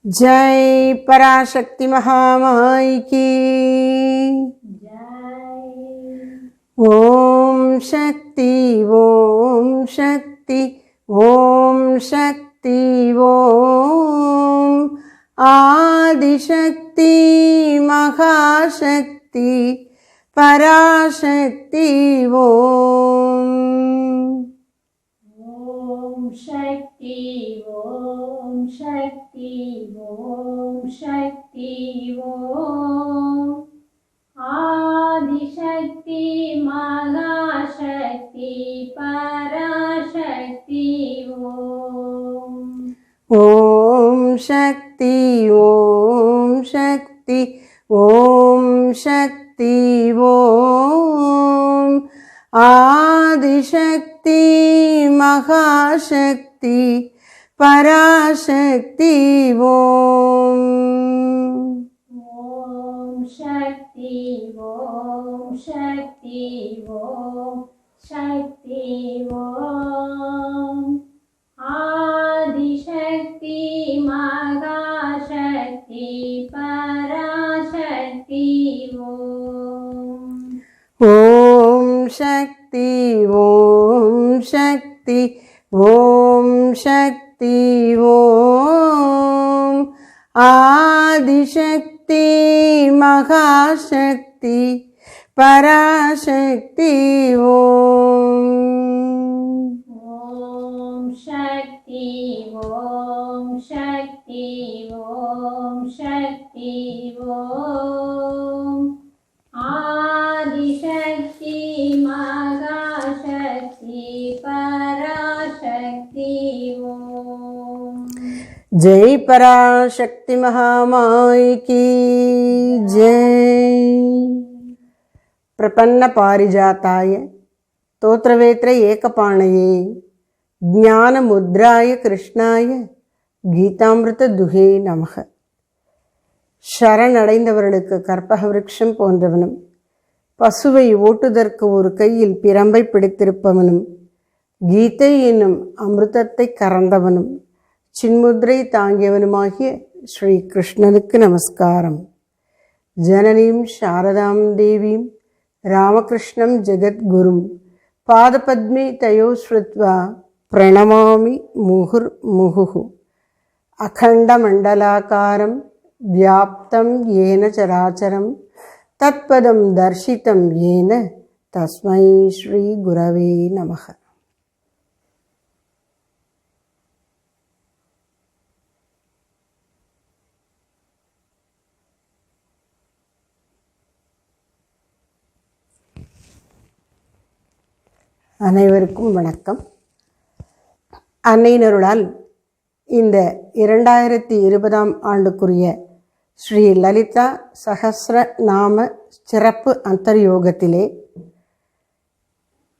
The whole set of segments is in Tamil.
जय पराशक्ति महामाई की जय। ओम शक्ति ओम शक्ति ओम शक्ति ओम आदिशक्ति महाशक्ति पराशक्ति ओम। ओम शक्ति ओम शक्ति ओम शक्ति ओम आदिशक्ति महाशक्ति पराशक्ति ओम। ओम शक्ति ओम शक्ति ओम शक्ति ओम आदिशक्ति महाशक्ति पराशक्ति ओम। ओम शक्ति ओम शक्ति ओम शक्ति ओम आदिशक्ति महाशक्ति पराशक्ति ओम। ओम शक्ति ओम शक्ति ओम शक्ति ओम आदिशक्ति महाशक्ति पराशक्ति ओम। ओम शक्ति ओम शक्ति ओम शक्ति ओम आदिशक्ति महाशक्ति पराशक्ति ओम। जय पराशक्ति महामाई की जय। प्रपन्न पारिजाताय तोत्रवेत्र एकपाणये ज्ञान मुद्राय कृष्णाय கீதாமிருத துஹே நமக. சரணடைந்தவர்களுக்கு கற்பக விருட்சம் போன்றவனும், பசுவை ஓட்டுதற்கு ஒரு கையில் பிரம்பை பிடித்திருப்பவனும், கீதை என்னும் அமிர்தத்தை கறந்தவனும், சின்முத்ரை தாங்கியவனுமாகிய ஸ்ரீ கிருஷ்ணனுக்கு நமஸ்காரம். ஜனனீம் சாரதாம் தேவீம் ராமகிருஷ்ணம் ஜெகத்குரும் பாதபத்மே தயோ ஸ்ருத்வா பிரணமாமி முகுர் முகுஹு. அகண்டமண்டலாகாரம் வியாப்தம் ஏன சராச்சரம் தத்பதம் தர்சிதம் ஏன தஸ்மை ஸ்ரீ குரவே நமக. அனைவருக்கும் வணக்கம். அன்னையினருளால் இந்த 2020 ஆண்டுக்குரிய ஸ்ரீ லலிதா சஹஸ்ர நாம சிறப்பு அந்தர்யோகத்திலே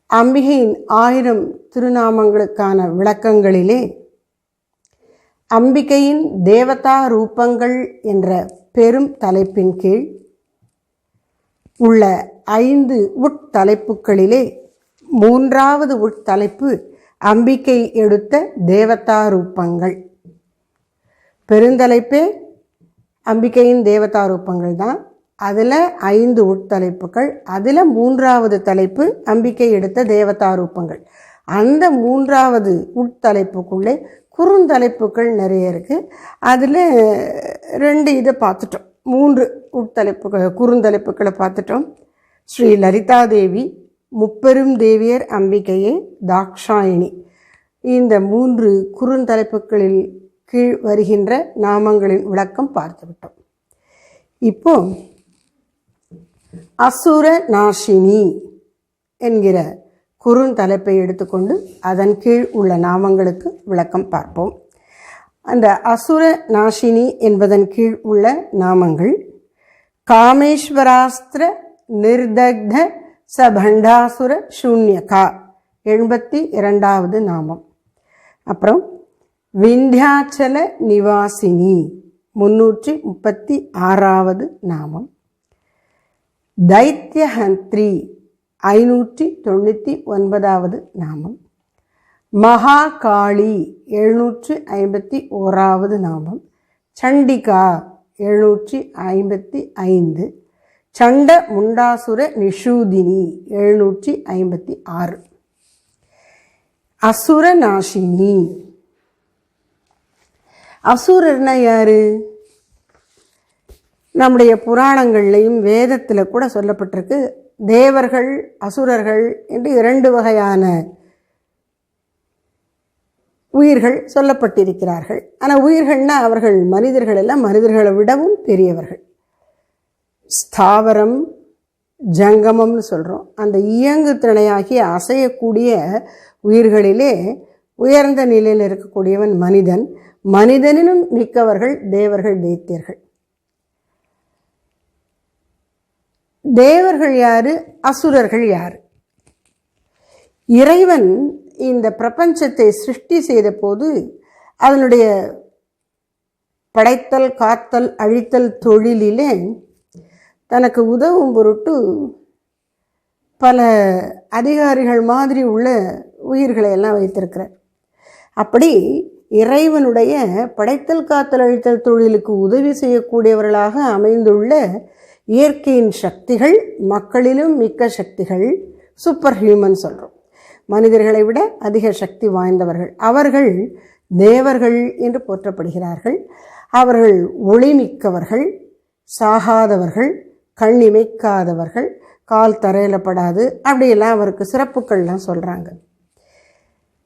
அம்பிகையின் 1000 திருநாமங்களுக்கான விளக்கங்களிலே அம்பிகையின் தேவதா ரூபங்கள் என்ற பெரும் தலைப்பின் கீழ் உள்ள 5 உட்தலைப்புகளிலே 3வது உட்தலைப்பு அம்பிகை எடுத்த தேவதா ரூபங்கள். பெருந்தலைப்பே அம்பிகையின் தேவதா ரூபங்கள் தான். அதில் 5 உட்தலைப்புகள், அதில் 3வது தலைப்பு அம்பிகை எடுத்த தேவதா ரூபங்கள். அந்த 3வது உட்தலைப்புக்குள்ளே குறுந்தலைப்புகள் நிறைய இருக்குது. அதில் 2 இதை பார்த்துட்டோம். 3 உட்தலைப்புகள் குறுந்தலைப்புகளை பார்த்துட்டோம். ஸ்ரீ லலிதா தேவி, முப்பெரும் தேவியர் அம்பிகையே, தாக்ஷாயினி. இந்த 3 குறுந்தலைப்புகளில் கீழ் வருகின்ற நாமங்களின் விளக்கம் பார்த்துவிட்டோம். இப்போ அசுர நாசினி என்கிற குறுந்தலைப்பை எடுத்துக்கொண்டு அதன் கீழ் உள்ள நாமங்களுக்கு விளக்கம் பார்ப்போம். அந்த அசுர நாசினி என்பதன் கீழ் உள்ள நாமங்கள்: காமேஸ்வராஸ்திர நிர்தக்த சபண்டாசுர சூன்யகா 82வது நாமம். அப்புறம் விந்தியாச்சல நிவாசினி 336வது நாமம். தைத்யஹந்திரி 599வது நாமம். மகாகாளி 751வது நாமம். சண்டிகா 755, சண்ட முண்டாசுர நிஷூதினி 756, அசுரநாசினி. அசுரர்னா யாரு? நம்முடைய புராணங்கள்லையும் வேதத்தில் கூட சொல்லப்பட்டிருக்கு. தேவர்கள் அசுரர்கள் என்று 2 வகையான உயிர்கள் சொல்லப்பட்டிருக்கிறார்கள். ஆனால் உயிர்கள்னா அவர்கள் மனிதர்கள் எல்லாம் மனிதர்களை விடவும் பெரியவர்கள். ஸ்தாவரம் ஜங்கமம்னு சொல்கிறோம். அந்த இயங்கு திணையாகி அசையக்கூடிய உயிர்களிலே உயர்ந்த நிலையில் இருக்கக்கூடியவன் மனிதன். மனிதனினும் மிக்கவர்கள் தேவர்கள், தைத்தியர்கள். தேவர்கள் யாரு? அசுரர்கள் யாரு? இறைவன் இந்த பிரபஞ்சத்தை சிருஷ்டி செய்த போது அதனுடைய படைத்தல், காத்தல், அழித்தல் தொழிலிலே தனக்கு உதவும் பொருட்டு பல அதிகாரிகள் மாதிரி உள்ள உயிர்களை எல்லாம் வைத்திருக்கிறார். அப்படி இறைவனுடைய படைத்தல், காத்தல், அழித்தல் தொழிலுக்கு உதவி செய்யக்கூடியவர்களாக அமைந்துள்ள இயற்கையின் சக்திகள், மக்களிலும் மிக்க சக்திகள், சூப்பர் ஹியூமன் சொல்கிறோம். மனிதர்களை விட அதிக சக்தி வாய்ந்தவர்கள் அவர்கள் தேவர்கள் என்று போற்றப்படுகிறார்கள். அவர்கள் ஒளிமிக்கவர்கள், சாகாதவர்கள், கண்ணிமைக்காதவர்கள், கால் தரையில் படாது, அப்படியெல்லாம் அவருக்கு சிறப்புக்கள்லாம் சொல்கிறாங்க.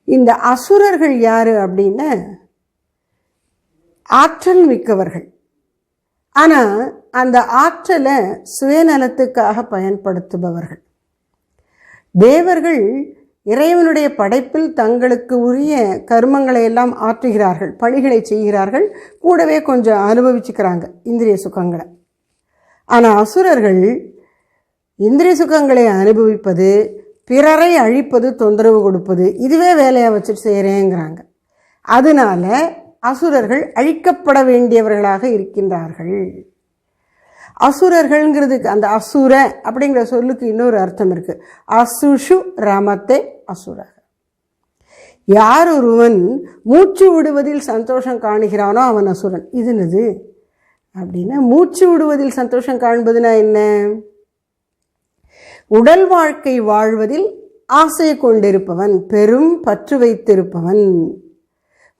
இந்த அசுரர்கள் யார் அப்படின்னா ஆற்றல் மிக்கவர்கள். ஆனால் அந்த ஆற்றலை சுயநலத்துக்காக பயன்படுத்துபவர்கள். தேவர்கள் இறைவனுடைய படைப்பில் தங்களுக்கு உரிய கர்மங்களை எல்லாம் ஆற்றுகிறார்கள், பணிகளை செய்கிறார்கள், கூடவே கொஞ்சம் அனுபவிச்சுக்கிறாங்க இந்திரிய சுகங்களை. ஆனால் அசுரர்கள் இந்திரிய சுகங்களை அனுபவிப்பது, பிறரை அழிப்பது, தொந்தரவு கொடுப்பது, இதுவே வேலையை வச்சுட்டு செய்கிறேங்கிறாங்க. அதனால அசுரர்கள் அழிக்கப்பட வேண்டியவர்களாக இருக்கின்றார்கள். அசுரர்கள்ங்கிறதுக்கு அந்த அசுர அப்படிங்கிற சொல்லுக்கு இன்னொரு அர்த்தம் இருக்கு. அசுஷு ரமத்தே அசுர. யார் ஒருவன் மூச்சு விடுவதில் சந்தோஷம் காணுகிறானோ அவன் அசுரன். இது என்னது அப்படின்னா, மூச்சு விடுவதில் சந்தோஷம் காண்பதுனா என்ன? உடல் வாழ்க்கை வாழ்வதில் ஆசை கொண்டிருப்பவன், பெரும் பற்று வைத்திருப்பவன்,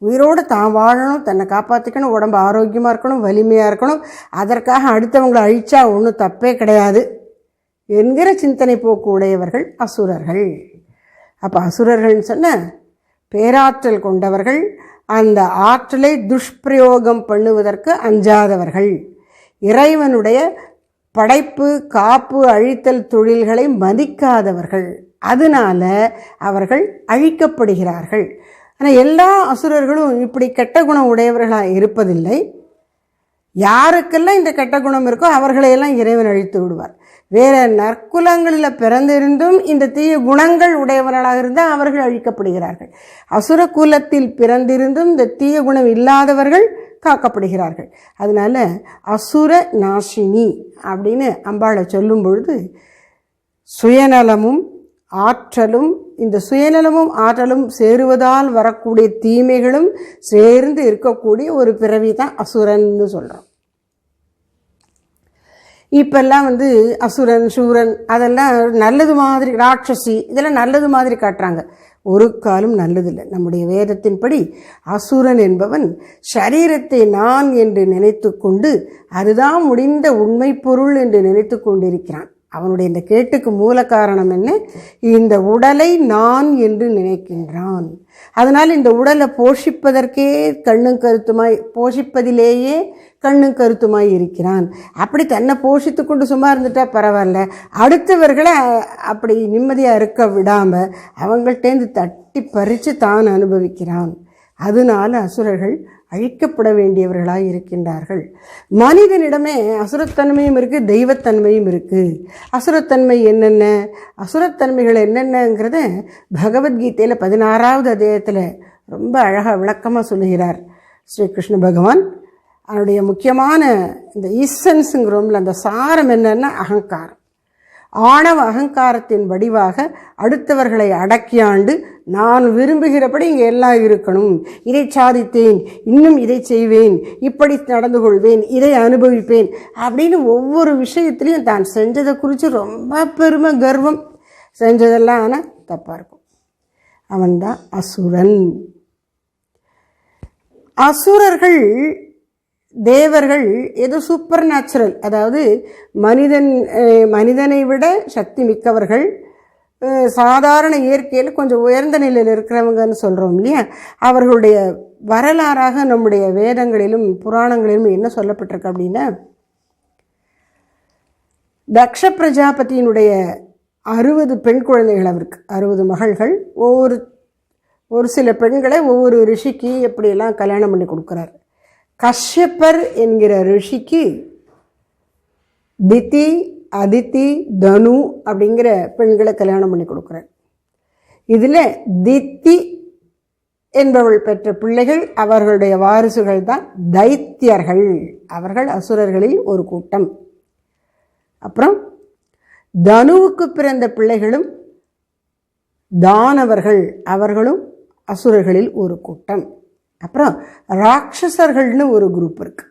உயிரோடு தான் வாழணும், தன்னை காப்பாற்றிக்கணும், உடம்பு ஆரோக்கியமாக இருக்கணும், வலிமையாக இருக்கணும், அதற்காக அடுத்தவங்களை அழிச்சா ஒன்றும் தப்பே கிடையாது என்கிற சிந்தனை போக்கு உடையவர்கள் அசுரர்கள். அப்போ அசுரர்கள்னு சொன்ன பேராற்றல் கொண்டவர்கள், அந்த ஆற்றலை துஷ்பிரயோகம் பண்ணுவதற்கு அஞ்சாதவர்கள், இறைவனுடைய படைப்பு, காப்பு, அழித்தல் தொழில்களை மதிக்காதவர்கள். அதனால அவர்கள் அழிக்கப்படுகிறார்கள். ஆனால் எல்லா அசுரர்களும் இப்படி கெட்ட குணம் உடையவர்களாக இருப்பதில்லை. யாருக்கெல்லாம் இந்த கெட்ட குணம் இருக்கோ அவர்களையெல்லாம் இறைவன் அழித்து விடுவார். வேற நற்குலங்களில் பிறந்திருந்தும் இந்த தீய குணங்கள் உடையவர்களாக இருந்தால் அவர்கள் அழிக்கப்படுகிறார்கள். அசுர குலத்தில் பிறந்திருந்தும் இந்த தீய குணம் இல்லாதவர்கள் காக்கப்படுகிறார்கள். அதனால அசுர நாசினி அப்படின்னு அம்பாளை சொல்லும் பொழுது சுயநலமும் ஆற்றலும், இந்த சுயநலமும் ஆற்றலும் சேருவதால் வரக்கூடிய தீமைகளும் சேர்ந்து இருக்கக்கூடிய ஒரு பிறவி தான் அசுரன்னு சொல்கிறோம். இப்பெல்லாம் அசுரன், சூரன் அதெல்லாம் நல்லது மாதிரி, ராட்சசி இதெல்லாம் நல்லது மாதிரி காட்டுறாங்க. ஒரு காலம் நல்லதில்லை. நம்முடைய வேதத்தின்படி அசுரன் என்பவன் சரீரத்தை நான் என்று நினைத்து கொண்டு அதுதான் முடிந்த உண்மை பொருள் என்று நினைத்து கொண்டிருக்கிறான். அவனுடைய இந்த கேட்டுக்கு மூல காரணம் என்ன? இந்த உடலை நான் என்று நினைக்கின்றான். அதனால் இந்த உடலை போஷிப்பதற்கே கண்ணும் கருத்துமாய், போஷிப்பதிலேயே கண்ணும் கருத்துமாய் இருக்கிறான். அப்படி தன்னை போஷித்து கொண்டு சும்மா இருந்துட்டா பரவாயில்ல, அடுத்தவர்களை அப்படி நிம்மதியாக இருக்க விடாமல் அவங்கள்டேந்து தட்டி பறித்து தான் அனுபவிக்கிறான். அதனால அசுரர்கள் அழிக்கப்பட வேண்டியவர்களாக இருக்கின்றார்கள். மனிதனிடமே அசுரத்தன்மையும் இருக்குது, தெய்வத்தன்மையும் இருக்குது. அசுரத்தன்மை என்னென்ன, அசுரத்தன்மைகள் என்னென்னங்கிறத பகவத்கீதையில் 16வது அத்தியாயத்தில் ரொம்ப அழகாக விளக்கமாக சொல்லுகிறார் ஸ்ரீகிருஷ்ண பகவான். அவனுடைய முக்கியமான இந்த ஈசன்ஸுங்கிறோம்ல, அந்த சாரம் என்னன்னா அகங்காரம். ஆணவ அகங்காரத்தின் வடிவாக அடுத்தவர்களை அடக்கியாண்டு நான் விரும்புகிறபடி இங்கே எல்லாம் இருக்கணும், இதை சாதித்தேன், இன்னும் இதை செய்வேன், இப்படி நடந்து கொள்வேன், இதை அனுபவிப்பேன் அப்படின்னு ஒவ்வொரு விஷயத்துலையும் தான் செஞ்சதை குறித்து ரொம்ப பெருமை கர்வம், செஞ்சதெல்லாம் ஆனால் தப்பாக இருக்கும். அவன்தான் அசுரன். அசுரர்கள் தேவர்கள் ஏதோ சூப்பர் நேச்சுரல், அதாவது மனிதனை விட சக்தி மிக்கவர்கள், சாதாரண இயற்கையில் கொஞ்சம் உயர்ந்த நிலையில் இருக்கிறவங்கன்னு சொல்கிறோம் இல்லையா. அவர்களுடைய வரலாறாக நம்முடைய வேதங்களிலும் புராணங்களிலும் என்ன சொல்லப்பட்டிருக்கு அப்படின்னா, தக்ஷ பிரஜாபதியினுடைய 60 பெண் குழந்தைகள், அவருக்கு 60 மகள்கள், ஒரு சில பெண்களை ஒவ்வொரு ரிஷிக்கு எப்படியெல்லாம் கல்யாணம் பண்ணி கொடுக்குறார். கஷ்யப்பர் என்கிற ரிஷிக்கு திதி, அதித்தி, தனு அப்படிங்கிற பெண்களை கல்யாணம் பண்ணி கொடுக்குறார். இதில் தித்தி என்பவள் பெற்ற பிள்ளைகள், அவர்களுடைய வாரிசுகள் தான் தைத்தியர்கள். அவர்கள் அசுரர்களில் ஒரு கூட்டம். அப்புறம் தனுவுக்கு பிறந்த பிள்ளைகளும் தானவர்கள், அவர்களும் அசுரர்களில் ஒரு கூட்டம். அப்புறம் ராட்சசர்கள்னு ஒரு குரூப் இருக்கு.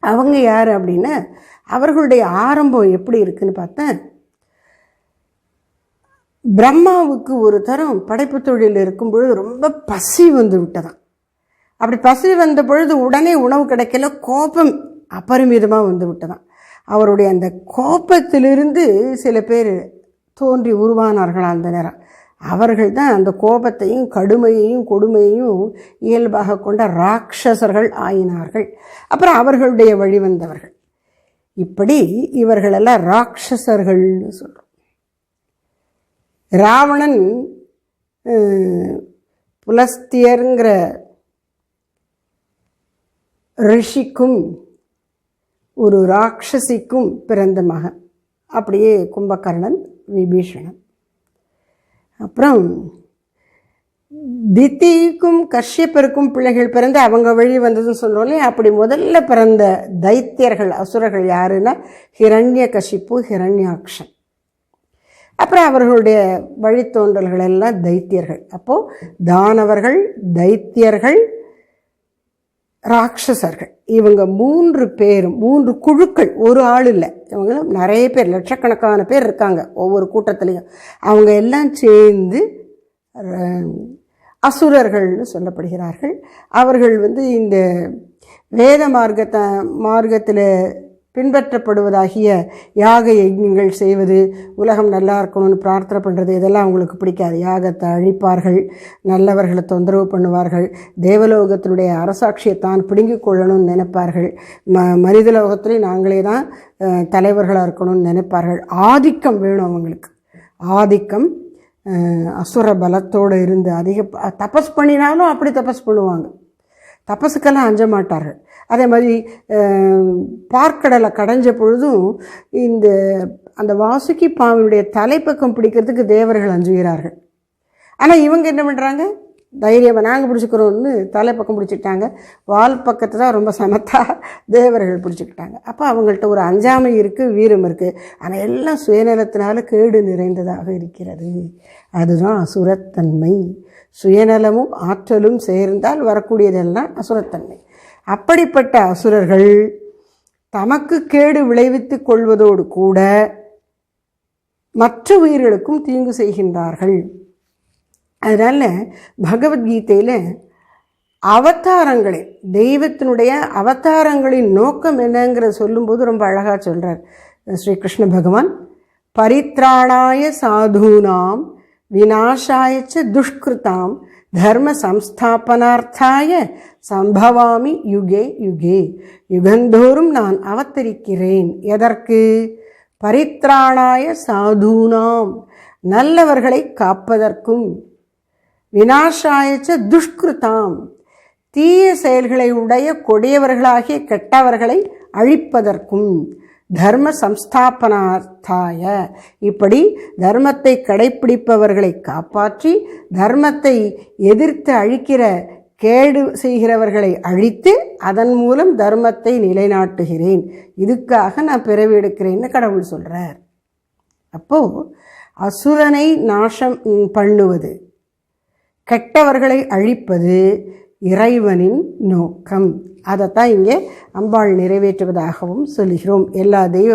அவங்க யார் அப்படின்னா, அவர்களுடைய ஆரம்பம் எப்படி இருக்குன்னு பார்த்தேன். பிரம்மாவுக்கு ஒரு தரம் படைப்பு தொழில் இருக்கும் பொழுது ரொம்ப பசி வந்து விட்டதான். அப்படி பசி வந்த பொழுது உடனே உணவு கிடைக்கல, கோபம் அபரிமிதமாக வந்து விட்டதான். அவருடைய அந்த கோபத்திலிருந்து சில பேர் தோன்றி உருவானார்கள். அந்த நேரம் அவர்கள் தான் அந்த கோபத்தையும் கடுமையையும் கொடுமையையும் இயல்பாக கொண்ட ராட்சசர்கள் ஆயினார்கள். அப்புறம் அவர்களுடைய வழிவந்தவர்கள். இப்படி இவர்களெல்லாம் ராட்சசர்கள்னு சொல்கிறோம். ராவணன் புலஸ்தியருங்கிற ரிஷிக்கும் ஒரு ராட்சசிக்கும் பிறந்த மகன். அப்படியே கும்பகர்ணன், விபீஷணன். அப்புறம் தித்திக்கும் கஷ்யப்பருக்கும் பிள்ளைகள் பிறந்து அவங்க வழி வந்ததுன்னு சொல்கிறோம்லே. அப்படி முதல்ல பிறந்த தைத்தியர்கள் அசுரர்கள் யாருன்னா ஹிரண்ய கஷிப்பு, ஹிரண்யாக்ஷன். அப்புறம் அவர்களுடைய வழித்தோன்றல்கள் எல்லாம் தைத்தியர்கள். அப்போது தானவர்கள், தைத்தியர்கள், ராட்சசர்கள், இவங்க 3 பேரும் 3 குழுக்கள், ஒரு ஆள் இல்லை, இவங்க நிறைய பேர், லட்சக்கணக்கான பேர் இருக்காங்க ஒவ்வொரு கூட்டத்திலையும். அவங்க எல்லாம் சேர்ந்து அசுரர்கள்னு சொல்லப்படுகிறார்கள். அவர்கள் இந்த வேத மார்க்கத்தில் பின்பற்றப்படுவதாகிய யாக யஜ்ஞங்கள் செய்வது, உலகம் நல்லா இருக்கணும்னு பிரார்த்தனை பண்ணுறது, இதெல்லாம் அவங்களுக்கு பிடிக்காது. யாகத்தை அழிப்பார்கள், நல்லவர்களை தொந்தரவு பண்ணுவார்கள், தேவலோகத்தினுடைய அரசாட்சியை தான் பிடுங்கிக் கொள்ளணும்னு நினைப்பார்கள், மனிதலோகத்திலேயும் நாங்களே தான் தலைவர்களாக இருக்கணும்னு நினைப்பார்கள். ஆதிக்கம் வேணும் அவங்களுக்கு. ஆதிக்கம், அசுர பலத்தோடு இருந்து அதிக தபஸ் பண்ணினாலும் அப்படி தபஸ் பண்ணுவாங்க. தபஸுக்கெல்லாம் அஞ்ச மாட்டார்கள். அதே மாதிரி பார்க்கடலை கடைஞ்ச பொழுதும் அந்த வாசுகி பாம்பினுடைய தலைப்பக்கம் பிடிக்கிறதுக்கு தேவர்கள் அஞ்சுகிறார்கள். ஆனால் இவங்க என்ன பண்ணுறாங்க, தைரியமாக நாங்கள் பிடிச்சிக்கிறோம்னு தலைப்பக்கம் பிடிச்சிக்கிட்டாங்க. வால் பக்கத்தை தான் ரொம்ப சமத்தா தேவர்கள் பிடிச்சிக்கிட்டாங்க. அப்போ அவங்கள்ட்ட ஒரு அஞ்சாமை இருக்குது, வீரம் இருக்குது. ஆனால் எல்லாம் சுயநலத்தினால கேடு நிறைந்ததாக இருக்கிறது. அதுதான் அசுரத்தன்மை. சுயநலமும் ஆற்றலும் சேர்ந்தால் வரக்கூடியதெல்லாம் அசுரத்தன்மை. அப்படிப்பட்ட அசுரர்கள் தமக்கு கேடு விளைவித்து கொள்வதோடு கூட மற்ற உயிர்களுக்கும் தீங்கு செய்கின்றார்கள். அதனால் பகவத்கீதையில் அவதாரங்களில், தெய்வத்தினுடைய அவதாரங்களின் நோக்கம் என்னங்கிறத சொல்லும்போது ரொம்ப அழகாக சொல்கிறார் ஸ்ரீகிருஷ்ண பகவான். பரித்ராணாய சாதூனாம் விநாசாயச்ச துஷ்கிருதாம் தர்ம சம்ஸ்தாபனார்த்தாய சம்பவாமி யுகே யுகே. யுகந்தோறும் நான் அவதரிக்கிறேன். எதற்கு? பரித்ராணாய சாதூனாம், நல்லவர்களை காப்பதற்கும், விநாசாயச்ச துஷ்கிருதாம், தீய செயல்களை உடைய கொடியவர்களாகிய கெட்டவர்களை அழிப்பதற்கும், தர்ம சம்ஸ்தாபனார்த்தாய, இப்படி தர்மத்தை கடைப்பிடிப்பவர்களை காப்பாற்றி தர்மத்தை எதிர்த்து அழிக்கிற கேடு செய்கிறவர்களை அழித்து அதன் மூலம் தர்மத்தை நிலைநாட்டுகிறேன். இதுக்காக நான் பிறவி எடுக்கிறேன்னு கடவுள் சொல்கிறார். அப்போது அசுரனை நாசம் பண்ணுவது, கெட்டவர்களை அழிப்பது இறைவனின் நோக்கம். அதைத்தான் இங்கே அம்பாள் நிறைவேற்றுவதாகவும் சொல்கிறோம். எல்லா தெய்வ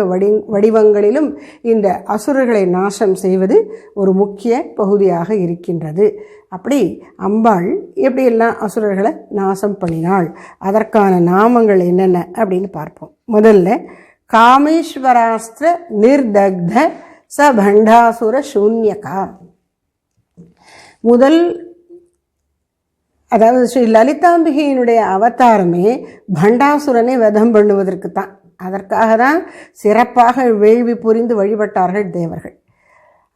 வடிவங்களிலும் இந்த அசுரர்களை நாசம் செய்வது ஒரு முக்கிய பகுதியாக இருக்கின்றது. அப்படி அம்பாள் எப்படியெல்லாம் அசுரர்களை நாசம் பண்ணினாள், அதற்கான நாமங்கள் என்னென்ன அப்படின்னு பார்ப்போம். முதல்ல காமேஸ்வராஸ்திர நிர்தக்த சபண்டாசுர சூன்யகா. முதல் அதாவது ஸ்ரீ லலிதாம்பிகையினுடைய அவதாரமே பண்டாசுரனை வதம் பண்ணுவதற்கு தான். அதற்காக தான் சிறப்பாக வேள்வி புரிந்து வழிபட்டார்கள் தேவர்கள்.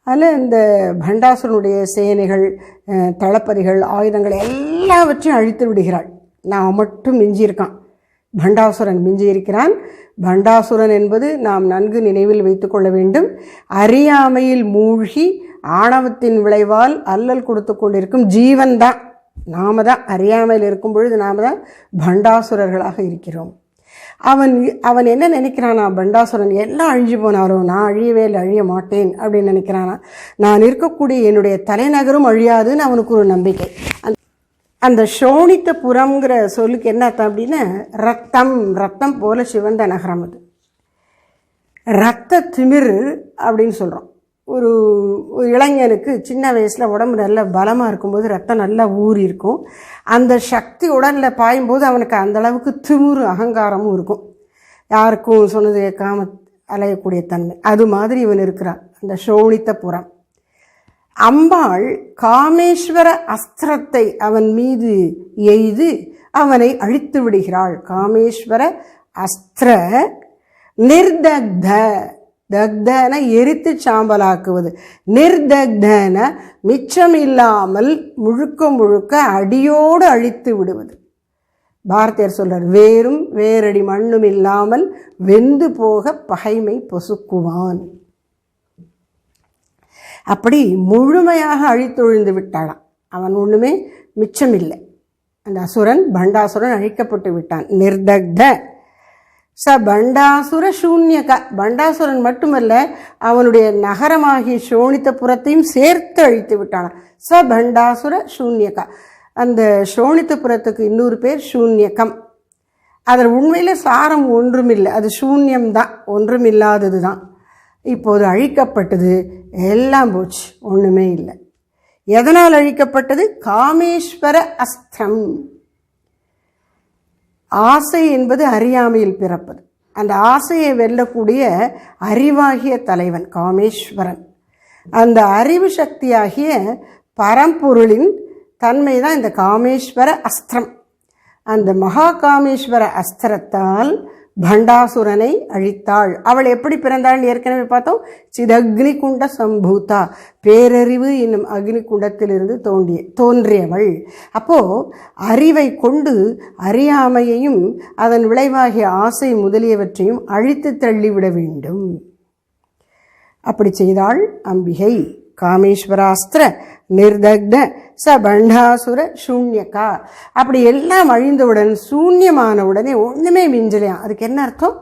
அதில் இந்த பண்டாசுரனுடைய சேனைகள், தளபதிகள், ஆயுதங்கள் எல்லாவற்றையும் அழித்து விடுகிறாள். நான் மட்டும் மிஞ்சியிருக்கான், பண்டாசுரன் மிஞ்சி இருக்கிறான். பண்டாசுரன் என்பது நாம் நன்கு நினைவில் வைத்து கொள்ள வேண்டும். அறியாமையில் மூழ்கி ஆணவத்தின் விளைவால் அல்லல் கொடுத்து கொண்டிருக்கும் ஜீவன் தான். நாம தான் அறியாமையில் இருக்கும் பொழுது நாம தான் பண்டாசுரர்களாக இருக்கிறோம். அவன் என்ன நினைக்கிறானா, பண்டாசுரன் எல்லாம் அழிஞ்சு போனாலும் நான் அழியவே இல்லை, அழிய மாட்டேன் அப்படின்னு நினைக்கிறானா. நான் இருக்கக்கூடிய என்னுடைய தலைநகரும் அழியாதுன்னு அவனுக்கு ஒரு நம்பிக்கை. அந்த சோனித்தபுரம்ங்கிற சொல்லுக்கு என்ன அர்த்தம் அப்படின்னா, ரத்தம் போல சிவந்த நகரம். அது ரத்த திமிர் அப்படின்னு சொல்கிறோம். ஒரு இளைஞனுக்கு சின்ன வயசில் உடம்பு நல்ல பலமாக இருக்கும்போது ரத்தம் நல்லா ஊறி இருக்கும். அந்த சக்தி உடலில் பாயும்போது அவனுக்கு அந்தளவுக்கு திமிரு அகங்காரமும் இருக்கும். யாருக்கும் சொன்னது கேட்காம அலையக்கூடிய தன்மை. அது மாதிரி இவன் இருக்கிறான், அந்த சோனித்தபுரம். அம்பாள் காமேஸ்வர அஸ்திரத்தை அவன் மீது எய்து அவனை அழித்து விடுகிறாள். காமேஸ்வர அஸ்திர நிர்தக்த, தக்தன எரித்து சாம்பலாக்குவது, நிர்தக்தன மிச்சம் இல்லாமல் முழுக்க முழுக்க அடியோடு அழித்து விடுவது. பாரதியார் சொல்றார், வேரும் வேரடி மண்ணும் இல்லாமல் வெந்து போக பகைமை பொசுக்குவான். அப்படி முழுமையாக அழித்தொழிந்து விட்டாளாம். அவன் ஒன்றுமே மிச்சமில்லை. அந்த அசுரன் பண்டாசுரன் அழிக்கப்பட்டு விட்டான். நிர்தக்த ச பண்டாசுர சூன்யக. பண்டாசுரன் மட்டுமல்ல, அவனுடைய நகரமாகிய சோனித்தபுரத்தையும் சேர்த்து அழித்து விட்டானான். ச பண்டாசுர சூன்யக. அந்த சோனித்தபுரத்துக்கு இன்னொரு பேர் சூன்யகம். அதில் உண்மையில் சாரம் ஒன்றுமில்லை, அது சூன்யம்தான், ஒன்றுமில்லாதது தான். இப்போது அழிக்கப்பட்டது, எல்லாம் போச்சு, ஒன்றுமே இல்லை. எதனால் அழிக்கப்பட்டது? காமேஸ்வர அஸ்திரம். ஆசை என்பது அறியாமையில் பிறப்பது. அந்த ஆசையை வெல்லக்கூடிய அறிவாகிய தலைவன் காமேஸ்வரன். அந்த அறிவு சக்தியாகிய பரம்பொருளின் தன்மை தான் இந்த காமேஸ்வர அஸ்திரம். அந்த மகா காமேஸ்வர அஸ்திரத்தால் பண்டாசுரனை அழித்தாள். அவள் எப்படி பிறந்தாள் ஏற்கனவே பார்த்தோம். சிதக்னி குண்ட சம்பூதா, பேரறிவு என்னும் அக்னி குண்டத்திலிருந்து தோன்றியவள். அப்போ அறிவை கொண்டு அறியாமையையும் அதன் விளைவாகிய ஆசை முதலியவற்றையும் அழித்து தள்ளிவிட வேண்டும். அப்படி செய்தாள் அம்பிகை. காமேஸ்வராஸ்திர நிர்தக்த ச பண்டாசுர சூன்யகா. அப்படி எல்லாம் அழிந்தவுடன், சூன்யமான உடனே ஒன்றுமே மிஞ்சலையாம். அதுக்கு என்ன அர்த்தம்?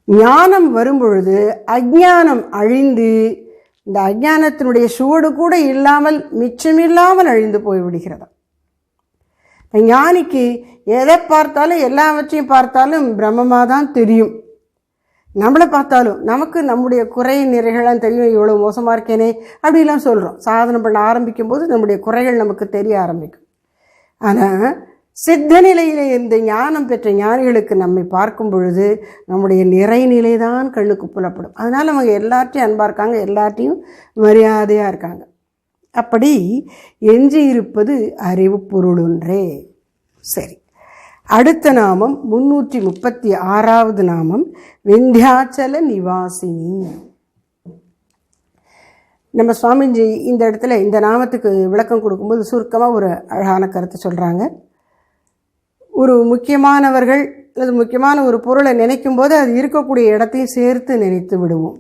ஞானம் வரும்பொழுது அஜ்ஞானம் அழிந்து, இந்த அஜ்ஞானத்தினுடைய சுவடு கூட இல்லாமல் மிச்சமில்லாமல் அழிந்து போய்விடுகிறதா. ஞானிக்கு எதை பார்த்தாலும், எல்லாவற்றையும் பார்த்தாலும் பிரம்மமாக தான் தெரியும். நம்மளை பார்த்தாலும் நமக்கு நம்முடைய குறை நிறைகள்லாம் தெரியும். இவ்வளோ மோசமாக இருக்கேனே அப்படிலாம் சொல்கிறோம். சாதனை பண்ண ஆரம்பிக்கும் போது நம்முடைய குறைகள் நமக்கு தெரிய ஆரம்பிக்கும். ஆனால் சித்த நிலையிலே இந்த ஞானம் பெற்ற ஞானிகளுக்கு நம்மை பார்க்கும் பொழுது நம்முடைய நிறைநிலை தான் கண்ணுக்கு புலப்படும். அதனால் அவங்க எல்லாத்தையும் அன்பாக இருக்காங்க, எல்லாத்தையும் மரியாதையாக இருக்காங்க. அப்படி எஞ்சி இருப்பது அறிவு பொருளொன்றே. சரி, அடுத்த நாமம் 336வது நாமம் விந்தியாச்சல நிவாசினி. நம்ம சுவாமிஜி இந்த இடத்துல இந்த நாமத்துக்கு விளக்கம் கொடுக்கும்போது சுருக்கமாக ஒரு அழகான கருத்தை சொல்கிறாங்க. ஒரு முக்கியமானவர்கள் அல்லது முக்கியமான ஒரு பொருளை நினைக்கும் போது அது இருக்கக்கூடிய இடத்தையும் சேர்த்து நினைத்து விடுவோம்.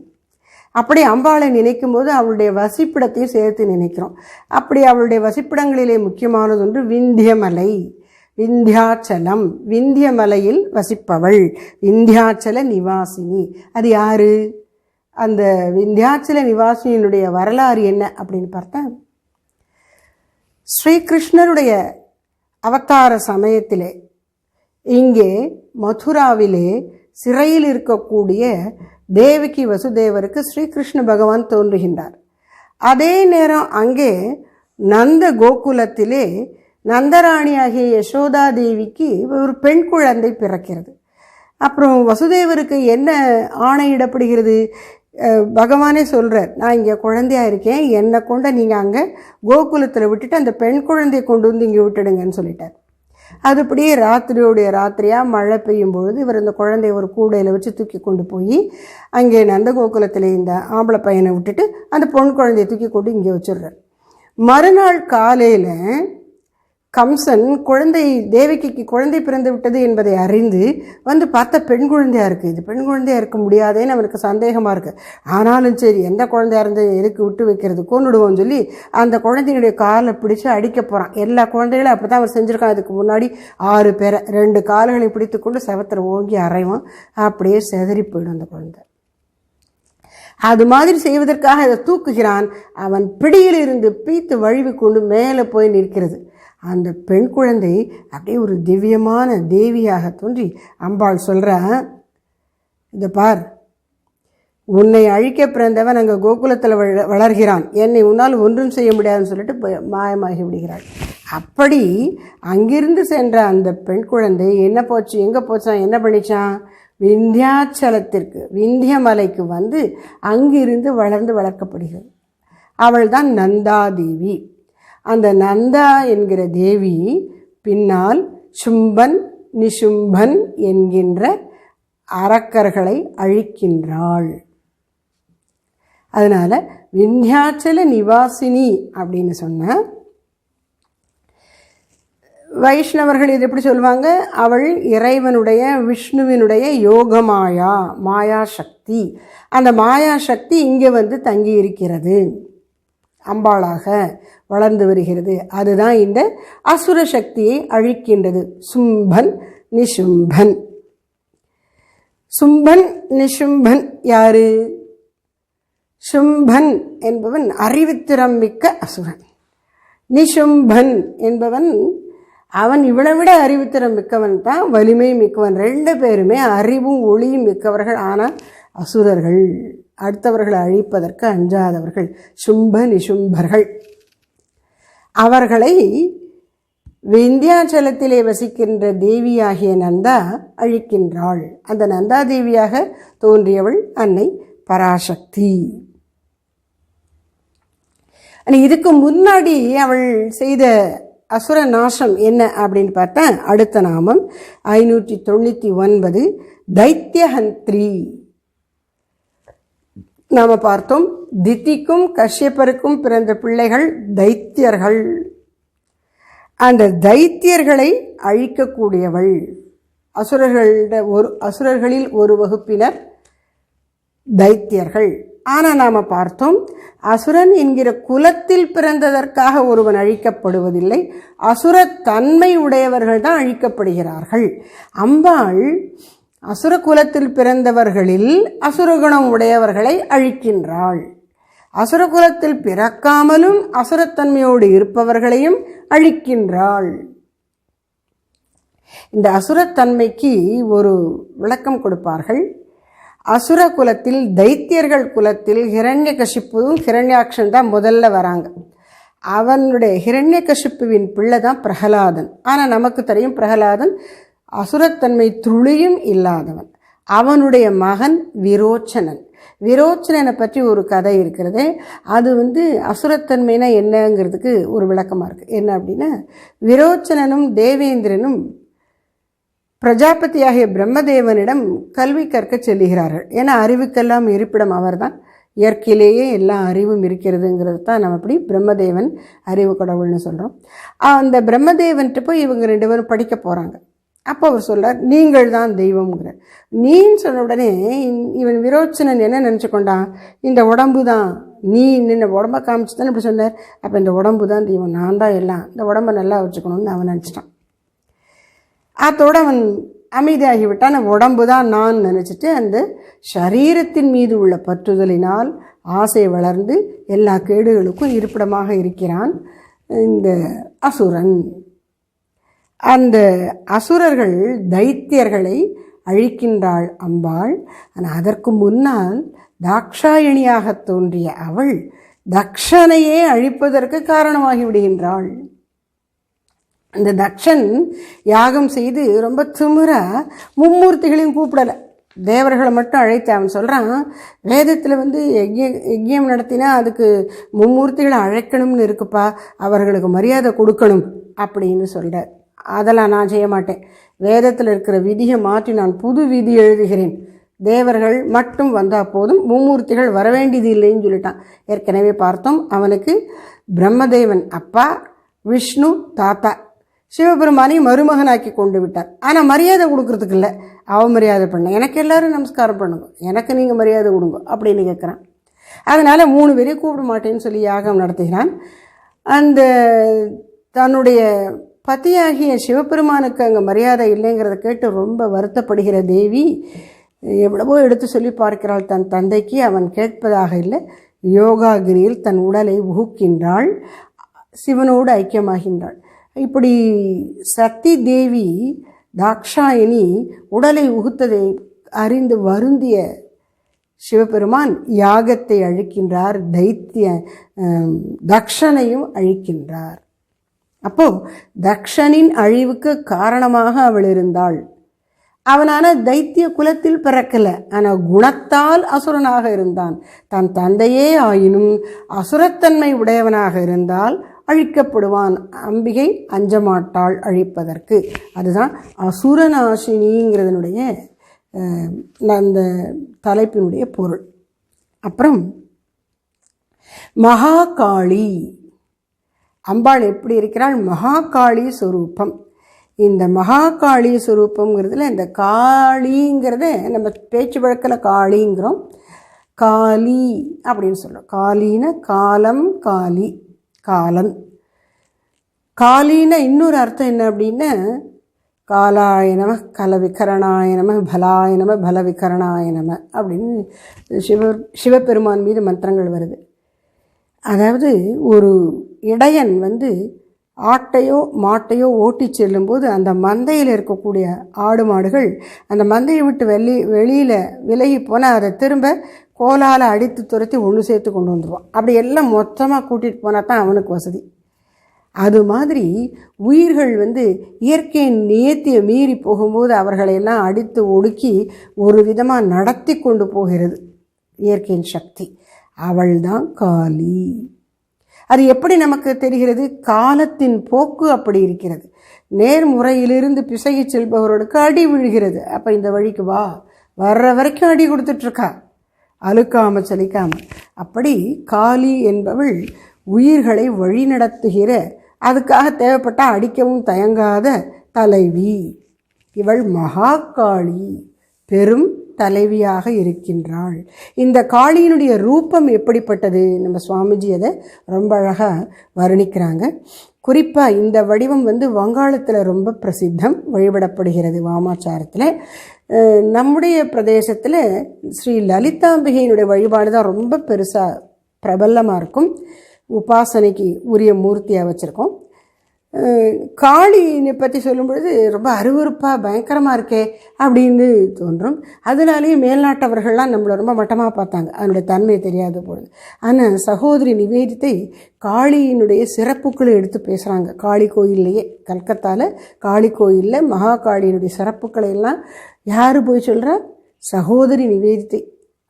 அப்படி அம்பாளை நினைக்கும் போது அவளுடைய வசிப்பிடத்தையும் சேர்த்து நினைக்கிறோம். அப்படி அவளுடைய வசிப்பிடங்களிலே முக்கியமானது ஒன்று விந்தியமலை, விந்தியாச்சலம். விந்தியமலையில் வசிப்பவள் விந்தியாச்சல நிவாசினி. அது யாரு? அந்த விந்தியாச்சல நிவாசியினுடைய வரலாறு என்ன அப்படின்னு பார்த்தா, ஸ்ரீகிருஷ்ணருடைய அவதார சமயத்திலே இங்கே மதுராவிலே சிறையில் இருக்கக்கூடிய தேவகி வசுதேவருக்கு ஸ்ரீகிருஷ்ண பகவான் தோன்றுகின்றார். அதே நேரம் அங்கே நந்த கோகுலத்திலே நந்தராணியாகிய யசோதா தேவிக்கு ஒரு பெண் குழந்தை பிறக்கிறது. அப்புறம் வசுதேவருக்கு என்ன ஆணையிடப்படுகிறது? பகவானே சொல்கிறார், நான் இங்கே குழந்தையா இருக்கேன், என்னை கொண்ட நீங்கள் அங்கே கோகுலத்தில் விட்டுட்டு அந்த பெண் குழந்தையை கொண்டு வந்து இங்கே விட்டுடுங்கன்னு சொல்லிட்டார். அதுபடியே ராத்திரியோடைய ராத்திரியாக மழை பெய்யும் பொழுது இவர் இந்த குழந்தைய ஒரு கூடையில் வச்சு தூக்கி கொண்டு போய் அங்கே நந்தகோகுலத்தில் இந்த ஆம்பளை பையனை விட்டுட்டு அந்த பொன் குழந்தையை தூக்கி கொண்டு இங்கே வச்சிடுறார். மறுநாள் காலையில் கம்சன் குழந்தை தேவகிக்கு குழந்தை பிறந்து விட்டது என்பதை அறிந்து வந்து பார்த்தா பெண் குழந்தையாக இருக்குது. இது பெண் குழந்தையாக இருக்க முடியாதேன்னு அவனுக்கு சந்தேகமாக இருக்குது. ஆனாலும் சரி, எந்த குழந்தையாக இருந்து எதுக்கு விட்டு வைக்கிறது, கொண்டுடுவோன்னு சொல்லி அந்த குழந்தையுடைய காலை பிடிச்சி அடிக்க போகிறான். எல்லா குழந்தைகளும் அப்படி தான் அவன் செஞ்சுருக்கான். அதுக்கு முன்னாடி 6 பேரை 2 கால்களை பிடித்து கொண்டு செவத்தில் ஓங்கி அரைவான். அப்படியே செதறி போயிடும் அந்த குழந்தை. அது மாதிரி செய்வதற்காக அதை தூக்குகிறான். அவன் பிடியில் இருந்து பீத்து வழுவி கொண்டு மேலே போய் நிற்கிறது. அந்த பெண் குழந்தை அப்படியே ஒரு திவ்யமான தேவியாக தோன்றி அம்பாள் சொல்கிறா, இதை பார், உன்னை அழிக்க பிறந்தவன் அங்கே கோகுலத்தில் வளர்கிறான், என்னை உன்னால் ஒன்றும் செய்ய முடியாதுன்னு சொல்லிட்டு மாயமாகி விடுகிறாள். அப்படி அங்கிருந்து சென்ற அந்த பெண் குழந்தை என்ன போச்சு, எங்கே போச்சான், என்ன பண்ணிச்சான்? விந்தியாச்சலத்திற்கு, விந்திய மலைக்கு வந்து அங்கிருந்து வளர்ந்து வளர்க்கப்படுகிறது. அவள் தான் நந்தாதேவி. அந்த நந்தா என்கிற தேவி பின்னால் சும்பன் நிசும்பன் என்கின்ற அரக்கர்களை அழிக்கின்றாள். அதனால் விந்தியாச்சல நிவாசினி அப்படின்னு சொன்ன வைஷ்ணவர்கள் இது எப்படி சொல்லுவாங்க? அவள் இறைவனுடைய விஷ்ணுவினுடைய யோகமாயா, மாயா சக்தி. அந்த மாயா சக்தி இங்கே வந்து தங்கி இருக்கிறது, அம்பாளாக வளர்ந்து வருகிறது. அதுதான் இந்த அசுர சக்தியை அழிக்கின்றது. சும்பன் நிசும்பன். சும்பன் நிசும்பன் யாரு? சும்பன் என்பவன் அறிவுத்திறம் மிக்க அசுரன். நிசும்பன் என்பவன் அவன் இவனை விட அறிவுத்திறம் மிக்கவன் தான், வலிமை மிக்கவன். 2 பேருமே அறிவும் ஒளியும் மிக்கவர்கள், ஆனால் அசுரர்கள், அடுத்தவர்களை அழிப்பதற்கு அஞ்சாதவர்கள், சும்ப நிசும்பர்கள். அவர்களை விந்தியாச்சலத்திலே வசிக்கின்ற தேவியாகிய நந்தா அழிக்கின்றாள். அந்த நந்தா தேவியாக தோன்றியவள் அன்னை பராசக்தி. இதுக்கு முன்னாடி அவள் செய்த அசுர நாசம் என்ன அப்படின்னு பார்த்தா, அடுத்த நாமம் 599 தைத்தியஹந்திரி. நாம் பார்த்தோம், திதிக்கும் கஷ்யப்பருக்கும் பிறந்த பிள்ளைகள் தைத்தியர்கள். அந்த தைத்தியர்களை அழிக்கக்கூடியவள். அசுரர்களில் ஒரு வகுப்பினர் தைத்தியர்கள். ஆனால் நாம் பார்த்தோம், அசுரன் என்கிற குலத்தில் பிறந்ததற்காக ஒருவன் அழிக்கப்படுவதில்லை, அசுரத்தன்மை உடையவர்கள் தான் அழிக்கப்படுகிறார்கள். அம்பாள் அசுர குலத்தில் பிறந்தவர்களில் அசுரகுணம் உடையவர்களை அழிக்கின்றாள். அசுரகுலத்தில் பிறக்காமலும் அசுரத்தன்மையோடு இருப்பவர்களையும் அழிக்கின்றாள். இந்த அசுரத்தன்மைக்கு ஒரு விளக்கம் கொடுப்பார்கள். அசுர குலத்தில், தைத்தியர்கள் குலத்தில் ஹிரண்யகசிப்புவும் ஹிரண்யாக்ஷன் தான் முதல்ல வராங்க. அவனுடைய ஹிரண்யகசிப்புவின் பிள்ளை தான் பிரகலாதன். ஆனால் நமக்கு தெரியும், பிரகலாதன் அசுரத்தன்மை துளியும் இல்லாதவன். அவனுடைய மகன் விரோச்சனன். விரோச்சனனை பற்றி ஒரு கதை இருக்கிறது. அது அசுரத்தன்மைனா என்னங்கிறதுக்கு ஒரு விளக்கமாக இருக்குது. என்ன அப்படின்னா, விரோச்சனனும் தேவேந்திரனும் பிரஜாபதியாகிய பிரம்மதேவனிடம் கல்வி கற்க செல்லுகிறார்கள். ஏன்னா அறிவுக்கெல்லாம் இருப்பிடம் அவர்தான், இயற்கையிலேயே எல்லா அறிவும் இருக்கிறதுங்கிறது தான் நம்ம இப்படி பிரம்மதேவன் அறிவு கடவுள்னு சொல்கிறோம். அந்த பிரம்மதேவன்ட்டு போய் இவங்க 2 பேரும் படிக்க போகிறாங்க. அப்போ அவர் சொல்கிறார், நீங்கள் தான் தெய்வம்ங்கிற. நீன்னு சொன்ன உடனே இவன் விரோச்சனன் என்ன நினச்சிக்கொண்டான், இந்த உடம்பு தான், நீ நின்ன உடம்பை காமிச்சு தானே இப்படி சொன்னார், அப்போ இந்த உடம்பு தான் தெய்வம், நான் தான் எல்லாம், இந்த உடம்பை நல்லா வச்சுக்கணும்னு அவன் நினச்சிட்டான். அதோடு அவன் அமைதியாகிவிட்டால் உடம்பு தான் நான் நினச்சிட்டு அந்த சரீரத்தின் மீது உள்ள பற்றுதலினால் ஆசை வளர்ந்து எல்லா கேடுகளுக்கும் இருப்பிடமாக இருக்கிறான் இந்த அசுரன். அந்த அசுரர்கள் தைத்தியர்களை அழிக்கின்றாள் அம்பாள். ஆனால் அதற்கு முன்னால் தாக்ஷாயணியாக தோன்றிய அவள் தக்ஷனையே அழிப்பதற்கு காரணமாகி விடுகின்றாள். அந்த தக்ஷன் யாகம் செய்து ரொம்ப திமிரா மும்மூர்த்திகளையும் கூப்பிடலை, தேவர்களை மட்டும் அழைத்து அவன் சொல்கிறான், வேதத்தில் யஜ்யம் நடத்தினா அதுக்கு மும்மூர்த்திகளை அழைக்கணும்னு இருக்குப்பா, அவர்களுக்கு மரியாதை கொடுக்கணும் அப்படின்னு சொல்கிறார். அதெல்லாம் நான் செய்ய மாட்டேன், வேதத்தில் இருக்கிற விதியை மாற்றி நான் புது விதி எழுதுகிறேன், தேவர்கள் மட்டும் வந்தால் போதும், மும்மூர்த்திகள் வரவேண்டியது இல்லைன்னு சொல்லிட்டான். ஏற்கனவே பார்த்தோம், அவனுக்கு பிரம்மதேவன் அப்பா, விஷ்ணு தாத்தா, சிவபெருமானையும் மருமகனாக்கி கொண்டு விட்டார். ஆனால் மரியாதை கொடுக்கறதுக்கு இல்லை, அவமரியாதை பண்ண, எனக்கு எல்லோரும் நமஸ்காரம் பண்ணுங்க, எனக்கு நீங்கள் மரியாதை கொடுங்க அப்படின்னு கேட்குறான். அதனால் 3 பேரையும் கூப்பிட மாட்டேன்னு சொல்லி யாகம் நடத்துகிறான். அந்த தன்னுடைய பத்தியாகிய சிவபெருமானுக்கு அங்கே மரியாதை இல்லைங்கிறத கேட்டு ரொம்ப வருத்தப்படுகிற தேவி எவ்வளவோ எடுத்து சொல்லி பார்க்கிறாள் தன் தந்தைக்கு. அவன் கேட்பதாக இல்லை, யோகாகிரியில் தன் உடலை உகுக்கின்றாள், சிவனோடு ஐக்கியமாகின்றாள். இப்படி சக்தி தேவி தாக்ஷாயினி உடலை உகுத்ததை அறிந்து வருந்திய சிவபெருமான் யாகத்தை அழிக்கின்றார், தக்ஷனையும் அழிக்கின்றார். அப்போது தக்ஷனின் அழிவுக்கு காரணமாக அவள் இருந்தாள். அவனான தைத்திய குலத்தில் பிறக்கலை, ஆனால் குணத்தால் அசுரனாக இருந்தான். தன் தந்தையே ஆயினும் அசுரத்தன்மை உடையவனாக இருந்தால் அழிக்கப்படுவான். அம்பிகை அஞ்சமாட்டாள் அழிப்பதற்கு. அதுதான் அசுரநாசினிங்கிறதனுடைய அந்த தலைப்பினுடைய பொருள். அப்புறம் மகாகாளி அம்பாள் எப்படி இருக்கிறாள்? மகாகாளி ஸ்வரூபம். இந்த மகாகாளி ஸ்வரூபங்கிறதுல இந்த காளிங்கிறத நம்ம பேச்சு வழக்கில் காளிங்கிறோம், காளி அப்படின்னு சொல்கிறோம். காளின்னா காலம், காளி காலன். காளின்னா இன்னொரு அர்த்தம் என்ன அப்படின்னா, காலாய நம, கலவிகரணாய நம, பலாய நம, பலவிகரணாய நம அப்படின்னு சிவபெருமான் மீது மந்திரங்கள் வருது. அதாவது ஒரு இடையன் ஆட்டையோ மாட்டையோ ஓட்டி செல்லும்போது அந்த மந்தையில் இருக்கக்கூடிய ஆடு மாடுகள் அந்த மந்தையை விட்டு வெளியில் விலகி போனால் அதை திரும்ப கோலால் அடித்து துரத்தி ஒன்று சேர்த்து கொண்டு வந்துடுவான். அப்படி எல்லாம் மொத்தமாக கூட்டிகிட்டு போனால் தான் அவனுக்கு வசதி. அது மாதிரி உயிர்கள் இயற்கையின் நியத்தியை மீறி போகும்போது அவர்களையெல்லாம் அடித்து ஒடுக்கி ஒரு விதமாக நடத்தி கொண்டு போகிறது இயற்கையின் சக்தி. அவள்தான் காளி. அது எப்படி நமக்கு தெரிகிறது? காலத்தின் போக்கு அப்படி இருக்கிறது. நேர்முறையிலிருந்து பிசகி செல்பவர்களுக்கு அடி விழுகிறது. அப்போ இந்த வழிக்கு வா, வர்ற வரைக்கும் அடி கொடுத்துட்ருக்கா, அழுக்காமல் சலிக்காமல். அப்படி காளி என்பவள் உயிர்களை வழிநடத்துகிற, அதுக்காக தேவைப்பட்டால் அடிக்கவும் தயங்காத தலைவி. இவள் மகாகாளி, பெரும் தலைவியாக இருக்கின்றாள். இந்த காளியினுடைய ரூபம் எப்படிப்பட்டது? நம்ம சுவாமிஜி அதை ரொம்ப அழகாக வர்ணிக்கிறாங்க. குறிப்பாக இந்த வடிவம் வங்காளத்தில் ரொம்ப பிரசித்தம், வழிபடப்படுகிறது வாமாச்சாரத்தில். நம்முடைய பிரதேசத்தில் ஸ்ரீ லலிதாம்பிகையினுடைய வழிபாடு தான் ரொம்ப பெருசாக பிரபலமாக இருக்கும். உபாசனைக்கு உரிய மூர்த்தியாக வச்சுருக்கோம். காளியை பற்றி சொல்லும்பொழுது ரொம்ப அருவருப்பாக பயங்கரமாக இருக்கே அப்படின்னு தோன்றும். அதனாலேயே மேல்நாட்டவர்கள்லாம் நம்மளை ரொம்ப மட்டமாக பார்த்தாங்க, அதனுடைய தன்மை தெரியாத பொழுது. ஆனால் சகோதரி நிவேதித்தை காளியினுடைய சிறப்புக்களை எடுத்து பேசுகிறாங்க. காளி கோயில்லையே, கல்கத்தாவில் காளி கோயிலில் மகாகாளியினுடைய சிறப்புக்களை எல்லாம் யார் போய் சொல்கிறா? சகோதரி நிவேதித்தை,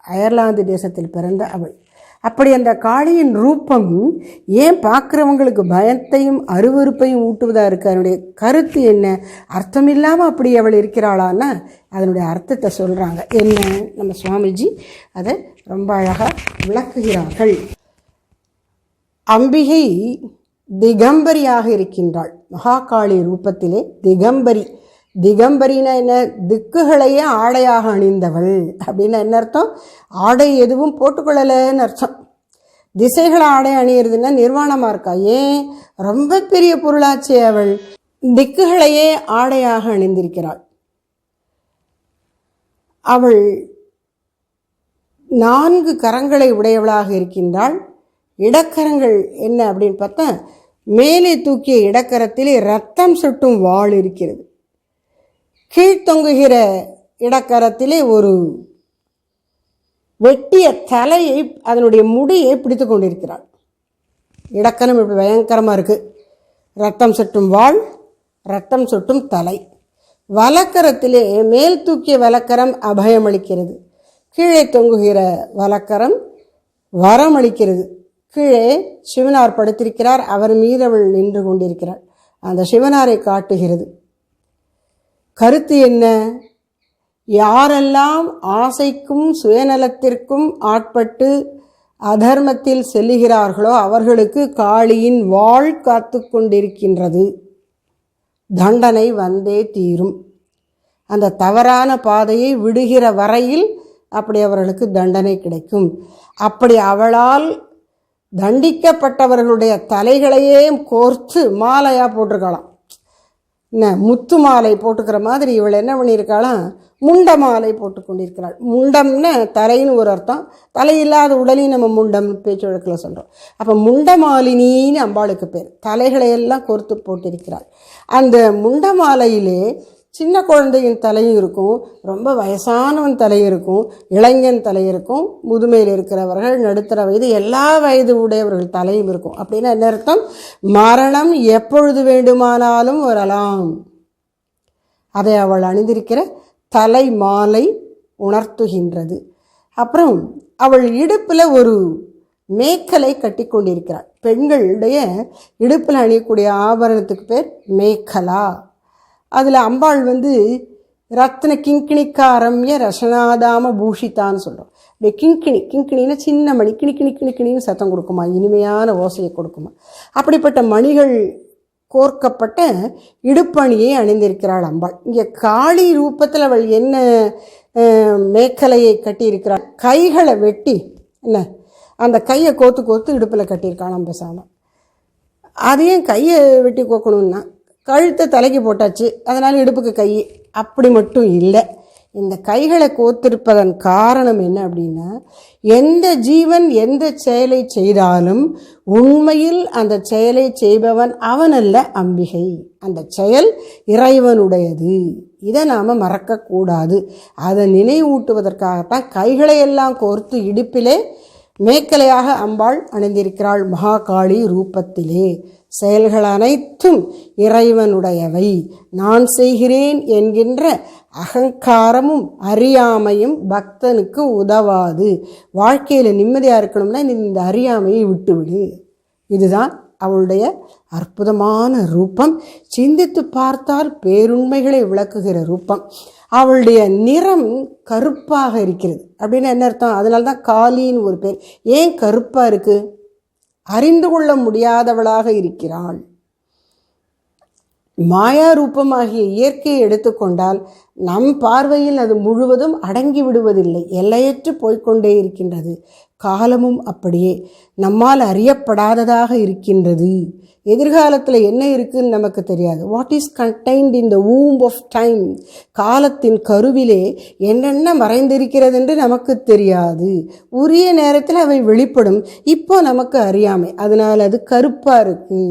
அயர்லாந்து தேசத்தில் பிறந்த அவள். அப்படி அந்த காளியின் ரூபம் ஏன் பார்க்குறவங்களுக்கு பயத்தையும் அருவருப்பையும் ஊட்டுவதாக இருக்குது? அதனுடைய கருத்து என்ன? அர்த்தம் இல்லாமல் அப்படி அவள் இருக்கிறாளான்னா அதனுடைய அர்த்தத்தை சொல்கிறாங்க. என்ன? நம்ம சுவாமிஜி அதை ரொம்ப அழகாக விளக்குகிறார்கள். அம்பிகை திகம்பரியாக இருக்கின்றாள். மகாகாளி ரூபத்திலே திகம்பரி. திகம்பரினா என்ன? திக்குகளையே ஆடையாக அணிந்தவள் அப்படின்னா என்ன அர்த்தம்? ஆடை எதுவும் போட்டுக்கொள்ளலைன்னு அர்த்தம். திசைகளை ஆடை அணியிறதுன்னா நிர்வாணமாக இருக்கா? ஏன்? ரொம்ப பெரிய பொருளாச்சே அவள். திக்குகளையே ஆடையாக அணிந்திருக்கிறாள். அவள் 4 கரங்களை உடையவளாக இருக்கின்றாள். இடக்கரங்கள் என்ன அப்படின்னு பார்த்தா, மேலே தூக்கிய இடக்கரத்திலே ரத்தம் சொட்டும் வாள் இருக்கிறது. கீழ்த்தொங்குகிற இடக்கரத்திலே ஒரு வெட்டிய தலையை, அதனுடைய முடியை பிடித்து கொண்டிருக்கிறாள். இடக்கரம் இப்படி பயங்கரமாக இருக்குது. ரத்தம் சொட்டும் வாள், ரத்தம் சொட்டும் தலை. வலக்கரத்திலே மேல் தூக்கிய வலக்கரம் அபயமளிக்கிறது, கீழே தொங்குகிற வலக்கரம் வரமளிக்கிறது. கீழே சிவனார் படுத்திருக்கிறார், அவர் மீது அவள் நின்று கொண்டிருக்கிறாள். அந்த சிவனாரை காட்டுகிறது. கருத்து என்ன? யாரெல்லாம் ஆசைக்கும் சுயநலத்திற்கும் ஆட்பட்டு அதர்மத்தில் செல்லுகிறார்களோ அவர்களுக்கு காளியின் வாள் காத்து கொண்டிருக்கின்றது. தண்டனை வந்தே தீரும். அந்த தவறான பாதையை விடுகிற வரையில் அப்படி அவர்களுக்கு தண்டனை கிடைக்கும். அப்படி அவளால் தண்டிக்கப்பட்டவர்களுடைய தலைகளையே கோர்த்து மாலையாக போட்டிருக்கலாம். என்ன, முத்து மாலை போட்டுக்கிற மாதிரி இவள் என்ன பண்ணியிருக்காளாம், முண்ட மாலை போட்டு கொண்டிருக்கிறாள். முண்டம்னு தலைன்னு ஒரு அர்த்தம், தலையில்லாத உடலையும் நம்ம முண்டம் பேச்சு வழக்கில் சொல்கிறோம். அப்போ முண்டமாலினின்னு அம்பாளுக்கு பேர். தலைகளையெல்லாம் கோர்த்து போட்டிருக்கிறாள். அந்த முண்ட மாலையிலே சின்ன குழந்தையின் தலையும் இருக்கும், ரொம்ப வயசானவன் தலையும் இருக்கும், இளைஞன் தலை இருக்கும், முதுமையில் இருக்கிறவர்கள், நடுத்தர வயது, எல்லா வயது உடையவர்கள் தலையும் இருக்கும். அப்படின்னா என்ன அர்த்தம்? மரணம் எப்பொழுது வேண்டுமானாலும் வரலாம். அதை அவள் அணிந்திருக்கிற தலை மாலை உணர்த்துகின்றது. அப்புறம் அவள் இடுப்பில் ஒரு மேக்கலை கட்டி கொண்டிருக்கிறாள். பெண்களுடைய இடுப்பில் அணியக்கூடிய ஆபரணத்துக்கு பேர் மேக்கலா. அதில் அம்பாள் ரத்ன கிங்கிணிக்காரம்ய ரசனாதாம பூஷித்தான்னு சொல்கிறோம். இப்படி கிங்கிணின்னா சின்ன மணி, கிணிக்கிணின்னு சத்தம் கொடுக்குமா, இனிமையான ஓசையை கொடுக்குமா. அப்படிப்பட்ட மணிகள் கோர்க்கப்பட்ட இடுப்பணியை அணிந்திருக்கிறாள் அம்பாள். இங்கே காளி ரூபத்தில் அவள் என்ன மேக்கலையை கட்டியிருக்கிறாள், கைகளை வெட்டி என்ன அந்த கையை கோத்து இடுப்பில் கட்டியிருக்காளாம் பேசாமல். அதையும் கையை வெட்டி கோக்கணுன்னா கழுத்தை தலைக்கு போட்டாச்சு, அதனால் இடுப்புக்கு கை. அப்படி மட்டும் இல்லை, இந்த கைகளை கோத்திருப்பதன் காரணம் என்ன அப்படின்னா, எந்த ஜீவன் எந்த செயலை செய்தாலும் உண்மையில் அந்த செயலை செய்பவன் அவனல்ல, அம்பிகை. அந்த செயல் இறைவனுடையது. இதை நாம் மறக்கக்கூடாது. அதை நினைவூட்டுவதற்காகத்தான் கைகளையெல்லாம் கோர்த்து இடுப்பிலே மேக்கலையாக அம்பாள் அணிந்திருக்கிறாள் மகாகாளி ரூபத்திலே. செயல்கள் அனைத்தும் இறைவனுடையவை. நான் செய்கிறேன் என்கின்ற அகங்காரமும் அறியாமையும் பக்தனுக்கு உதவாது. வாழ்க்கையில் நிம்மதியாக இருக்கணும்னா இந்த அறியாமையை விட்டுவிடு. இதுதான் அவளுடைய அற்புதமான ரூபம். சிந்தித்து பார்த்தால் பேருண்மைகளை விளக்குகிற ரூபம். அவளுடைய நிறம் கருப்பாக இருக்கிறது. அப்படின்னு என்ன அர்த்தம்? அதனால்தான் காளின்னு ஒரு பேர். ஏன் கருப்பாக இருக்குது? அறிந்து கொள்ள முடியாதவளாக இருக்கிறாள். மாயா ரூபமாகிய இயற்கையை எடுத்துக்கொண்டால் நம் பார்வையில் அது முழுவதும் அடங்கி விடுவதில்லை, எல்லையற்று போய்கொண்டே இருக்கின்றது. காலமும் அப்படியே நம்மால் அறியப்படாததாக இருக்கின்றது. எதிர்காலத்தில் என்ன இருக்குன்னு நமக்கு தெரியாது. What is contained in the womb of time, காலத்தின் கருவிலே என்னென்ன மறைந்திருக்கிறது என்று நமக்கு தெரியாது. உரிய நேரத்தில் அவை வெளிப்படும். இப்போ நமக்கு அறியாமை, அதனால் அது கருப்பாக இருக்குது.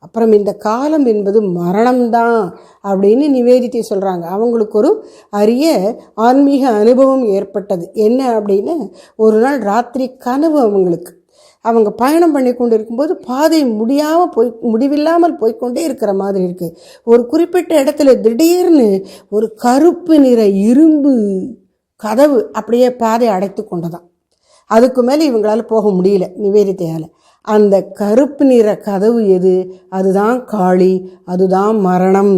அப்புறம் இந்த காலம் என்பது மரணம்தான் அப்படின்னு நிவேதித்தை சொல்கிறாங்க. அவங்களுக்கு ஒரு அரிய ஆன்மீக அனுபவம் ஏற்பட்டது. என்ன அப்படின்னு, ஒரு நாள் ராத்திரி கனவு அவங்களுக்கு. அவங்க பயணம் பண்ணி கொண்டு இருக்கும்போது பாதை முடிவில்லாமல் போய்கொண்டே இருக்கிற மாதிரி இருக்குது. ஒரு குறிப்பிட்ட இடத்துல திடீர்னு ஒரு கருப்பு நிற இரும்பு கதவு அப்படியே பாதை அடைத்து கொண்டதான். அதுக்கு மேலே இவங்களால் போக முடியல நிவேதித்தையால். அந்த கருப்பு நிற கதவு எது? அதுதான் காளி, அதுதான் மரணம்.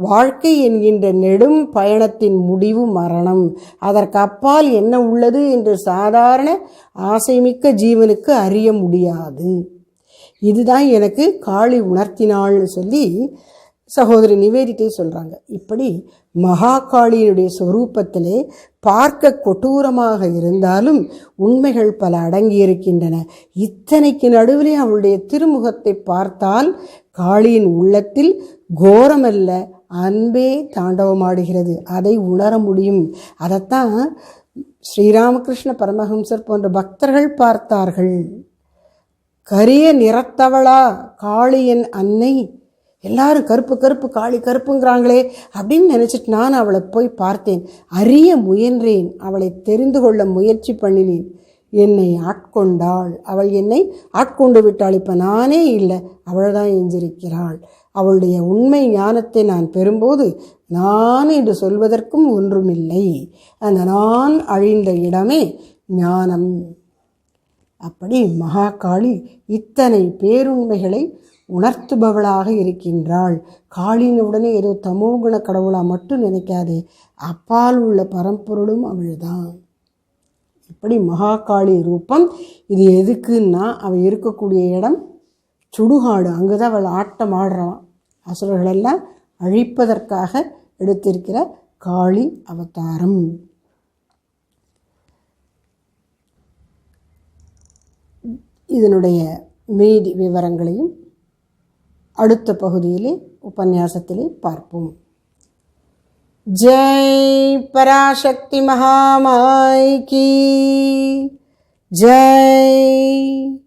வாழ்க்கை என்கின்ற நெடும் பயணத்தின் முடிவு மரணம். அதற்கு அப்பால் என்ன உள்ளது என்று சாதாரண ஆசைமிக்க ஜீவனுக்கு அறிய முடியாது. இதுதான் எனக்கு காளி உணர்த்தினாள்னு சொல்லி சகோதரி நிவேதித்தை சொல்கிறாங்க. இப்படி மகாகாளியினுடைய ஸ்வரூபத்திலே பார்க்க கொடூரமாக இருந்தாலும் உண்மைகள் பல அடங்கியிருக்கின்றன. இத்தனைக்கு நடுவிலே அவளுடைய திருமுகத்தை பார்த்தால் காளியின் உள்ளத்தில் கோரமல்ல அன்பே தாண்டவமாடுகிறது. அதை உணர முடியும். அதைத்தான் ஸ்ரீராமகிருஷ்ண பரமஹம்சர் போன்ற பக்தர்கள் பார்த்தார்கள். கரிய நிறத்தவளா காளியன் அன்னை, எல்லாரும் கருப்பு கருப்பு காளி கருப்புங்கிறாங்களே அப்படின்னு நினச்சிட்டு நான் அவளை போய் பார்த்தேன். அறிய முயன்றேன், அவளை தெரிந்து கொள்ள முயற்சி பண்ணினேன். என்னை ஆட்கொண்டாள். அவள் என்னை ஆட்கொண்டு விட்டாள். இப்போ நானே இல்லை, அவள் தான் எஞ்சிருக்கிறாள். அவளுடைய உண்மை ஞானத்தை நான் பெறும்போது நான் என்று சொல்வதற்கும் ஒன்றுமில்லை. அந்த நான் அழிந்த இடமே ஞானம். அப்படி மகாகாளி இத்தனை பேருண்மைகளை உணர்த்துபவளாக இருக்கின்றாள். காளின உடனே ஏதோ தமோகுண கடவுளாக மட்டும் நினைக்காதே, அப்பால் உள்ள பரம்பொருளும் அவள்தான். இப்படி மகாகாளி ரூபம். இது எதுக்குன்னா அவள் இருக்கக்கூடிய இடம் சுடுகாடு. அங்கே தான் அவள் ஆட்டம் ஆடுறான். அசுரர்களெல்லாம் அழிப்பதற்காக எடுத்திருக்கிற காளி அவதாரம். இதனுடைய மீதி விவரங்களையும் அடுத்த பகுதியிலே உபன்யாசத்திலே பார்ப்போம். जय पराशक्ति महामाई की जय।